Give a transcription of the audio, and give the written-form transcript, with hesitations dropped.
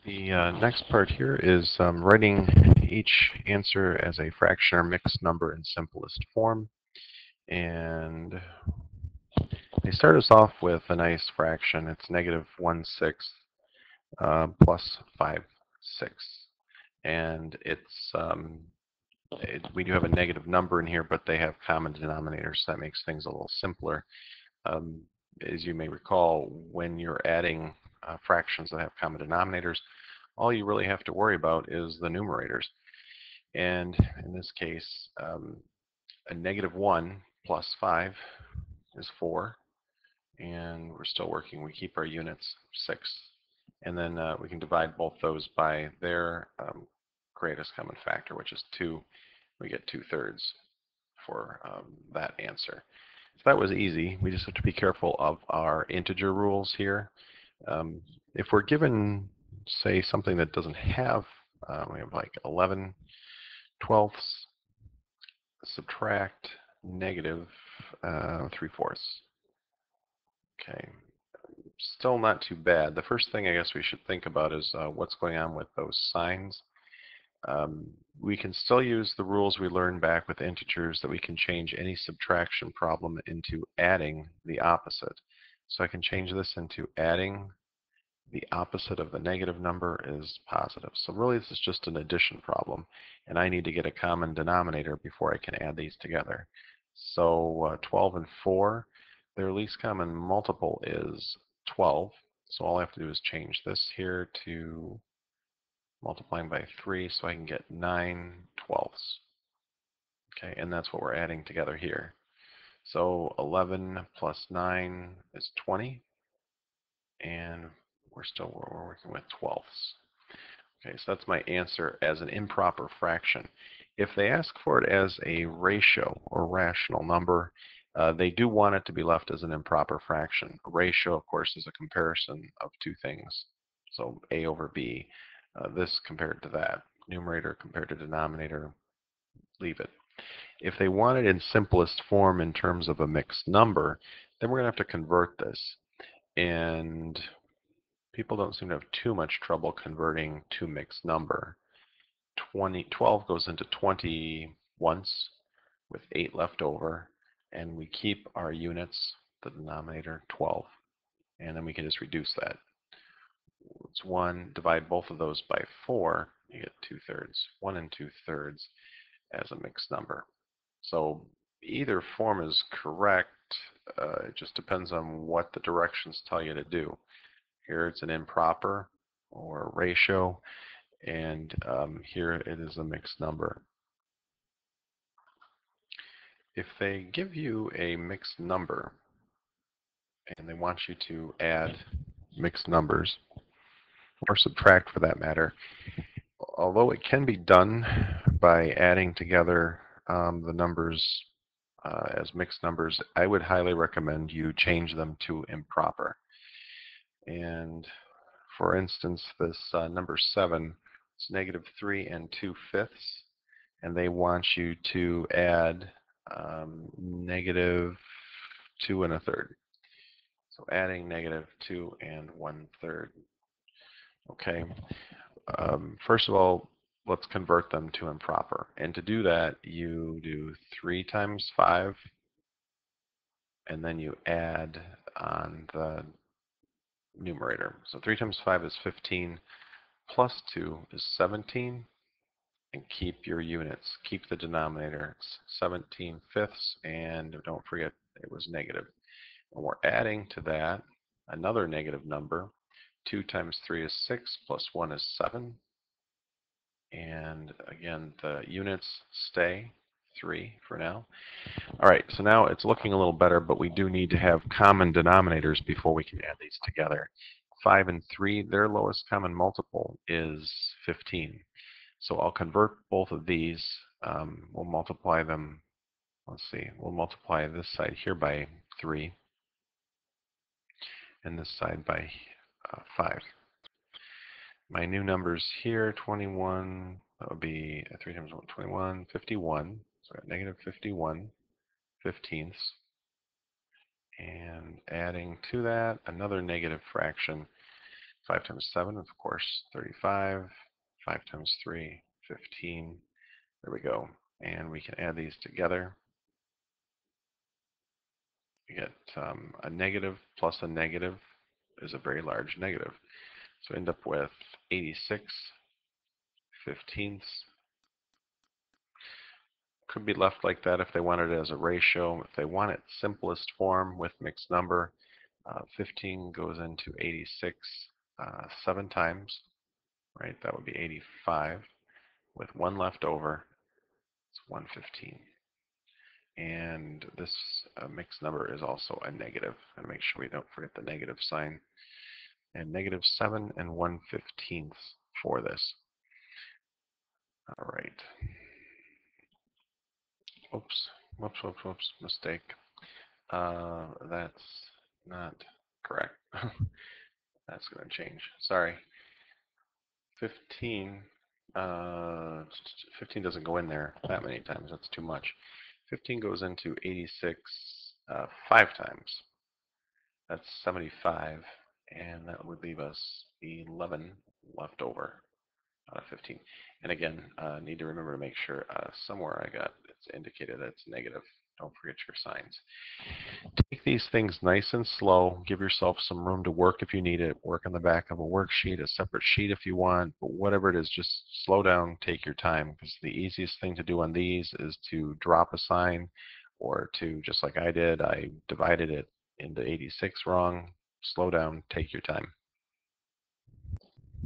The next part here is writing each answer as a fraction or mixed number in simplest form. And they start us off with a nice fraction. It's negative 1/6 plus 5/6. And we do have a negative number in here, but they have common denominators. So that makes things a little simpler. Um, as you may recall, when you're adding fractions that have common denominators, all you really have to worry about is the numerators. And in this case, a negative 1 plus 5 is 4. And we're still working. We keep our units 6. And then we can divide both those by their greatest common factor, which is 2. We get 2/3 for that answer. So that was easy. We just have to be careful of our integer rules here. If we're given, say, something that doesn't have, we have like 11/12, subtract negative 3/4. Okay, still not too bad. The first thing I guess we should think about is what's going on with those signs. We can still use the rules we learned back with integers that we can change any subtraction problem into adding the opposite. So I can change this into adding the opposite of the negative number is positive. So really this is just an addition problem, and I need to get a common denominator before I can add these together. So 12 and 4, their least common multiple is 12. So all I have to do is change this here to multiplying by 3 so I can get 9/12. Okay, and that's what we're adding together here. So 11 plus 9 is 20, and we're working with 12ths. Okay, so that's my answer as an improper fraction. If they ask for it as a ratio or rational number, they do want it to be left as an improper fraction. A ratio, of course, is a comparison of two things. So A over B, this compared to that, numerator compared to denominator, leave it. If they want it in simplest form in terms of a mixed number, then we're going to have to convert this. And people don't seem to have too much trouble converting to mixed number. 12 goes into 20 once with 8 left over, and we keep our units, the denominator 12, and then we can just reduce that. It's 1, divide both of those by 4, you get 2/3, 1 and 2/3 as a mixed number. So either form is correct, it just depends on what the directions tell you to do. Here it's an improper or a ratio, and here it is a mixed number. If they give you a mixed number and they want you to add mixed numbers, or subtract for that matter, although it can be done by adding together the numbers as mixed numbers, I would highly recommend you change them to improper. And for instance, this number 7, it's negative 3 and 2/5, and they want you to add negative 2 1/3. So adding negative 2 and 1/3. Okay. First of all, let's convert them to improper. And to do that, you do 3 times 5, and then you add on the numerator. So 3 times 5 is 15, plus 2 is 17, and keep your units. Keep the denominator. It's 17/5, and don't forget it was negative. And we're adding to that another negative number. 2 times 3 is 6, plus 1 is 7. And again, the units stay 3 for now. All right, so now it's looking a little better, but we do need to have common denominators before we can add these together. 5 and 3, their lowest common multiple is 15. So I'll convert both of these. We'll multiply them. Let's see, we'll multiply this side here by 3 and this side by 5. My new numbers here, 21, that would be 3 times 1, 21, 51. So I got negative 51/15. And adding to that another negative fraction. 5 times 7, of course, 35. 5 times 3, 15. There we go. And we can add these together. We get a negative plus a negative is a very large negative. So end up with 86 fifteenths. Could be left like that if they wanted it as a ratio. If they want it simplest form with mixed number, 15 goes into 86 7 times, right? That would be 85. With 1 left over, it's 115. And this mixed number is also a negative. And make sure we don't forget the negative sign. And negative 7 and 1/15 for this. All right. Oops. Whoops. Mistake. That's not correct. That's going to change. Sorry. 15. 15 doesn't go in there that many times. That's too much. 15 goes into 86 5 times. That's 75, and that would leave us 11 left over out of 15. And again, need to remember to make sure somewhere I got it's indicated that it's negative. Don't forget your signs. Take these things nice and slow. Give yourself some room to work if you need it. Work on the back of a worksheet, a separate sheet if you want. But whatever it is, just slow down, take your time. Because the easiest thing to do on these is to drop a sign or to, just like I did, I divided it into 86 wrong. Slow down, take your time.